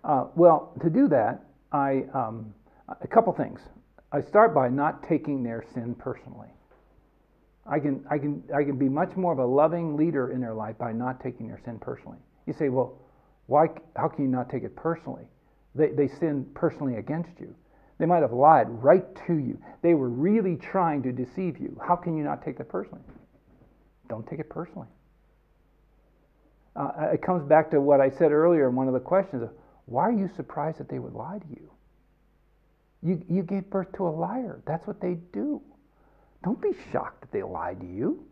Well, to do that, a couple things. I start by not taking their sin personally. I can be much more of a loving leader in their life by not taking their sin personally. You say, well, why? How can you not take it personally? They sinned personally against you. They might have lied right to you. They were really trying to deceive you. How can you not take that personally? Don't take it personally. It comes back to what I said earlier in one of the questions. Why are you surprised that they would lie to you? You gave birth to a liar. That's what they do. Don't be shocked that they lied to you.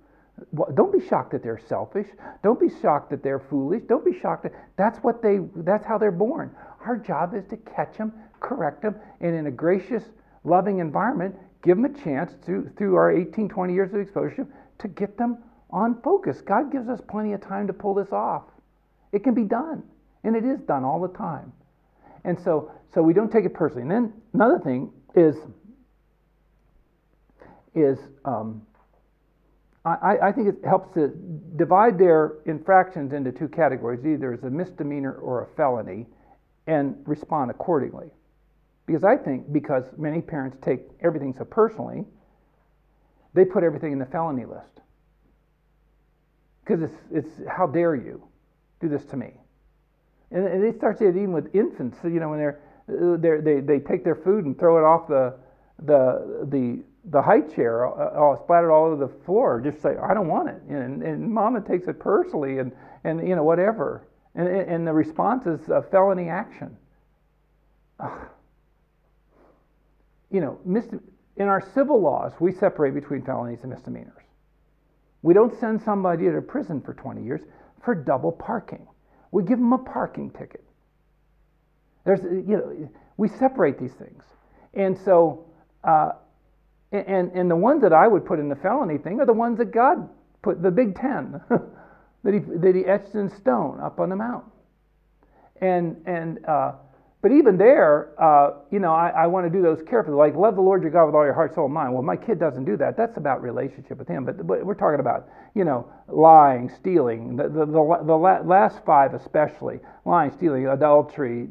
Don't be shocked that they're selfish. Don't be shocked that they're foolish. Don't be shocked that's how they're born. Our job is to catch them, correct them, and in a gracious, loving environment, give them a chance through our 18, 20 years of exposure to get them on focus. God gives us plenty of time to pull this off. It can be done, and it is done all the time. And so we don't take it personally. And then another thing is I think it helps to divide their infractions into two categories, either as a misdemeanor or a felony, and respond accordingly. Because many parents take everything so personally, they put everything in the felony list. Because it's how dare you do this to me? And they start saying it even with infants. So, when they take their food and throw it off the high chair, all splattered all over the floor. Just say, I don't want it, and Mama takes it personally, and whatever. And the response is a felony action. In our civil laws, we separate between felonies and misdemeanors. We don't send somebody to prison for 20 years for double parking. We give them a parking ticket. We separate these things. And so, and the ones that I would put in the felony thing are the ones that God put, the Big Ten, that he etched in stone up on the mount. But even there, I want to do those carefully. Like, love the Lord your God with all your heart, soul, and mind. Well, my kid doesn't do that. That's about relationship with him. But we're talking about, lying, stealing, the last five especially. Lying, stealing, adultery,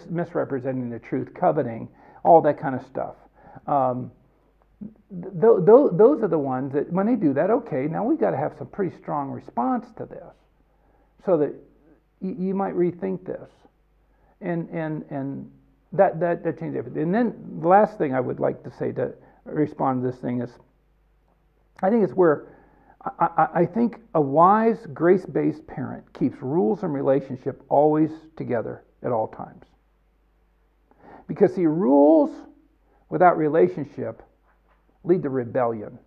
misrepresenting the truth, coveting, all that kind of stuff. Those are the ones that, when they do that, okay, now we've got to have some pretty strong response to this, so that you might rethink this. And that changes everything. And then the last thing I would like to say to respond to this thing is, I think it's where I think a wise, grace-based parent keeps rules and relationship always together at all times. Because, see, rules without relationship lead to rebellion.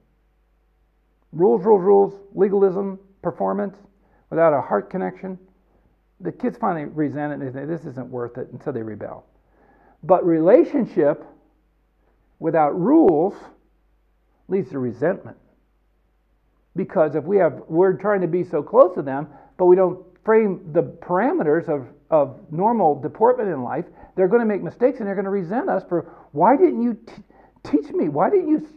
Rules, legalism, performance, without a heart connection, the kids finally resent it and they say, this isn't worth it, and so they rebel. But relationship without rules leads to resentment. Because if we're trying to be so close to them, but we don't frame the parameters of normal deportment in life, they're going to make mistakes and they're going to resent us for, why didn't you teach me? Why didn't you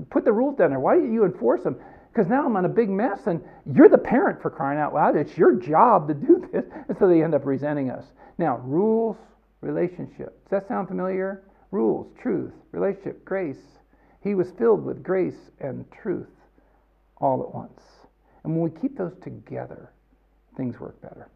put the rules down there? Why didn't you enforce them? Because now I'm in a big mess, and you're the parent, for crying out loud. It's your job to do this. And so they end up resenting us. Now, rules, relationship. Does that sound familiar? Rules, truth, relationship, grace. He was filled with grace and truth all at once. And when we keep those together, things work better.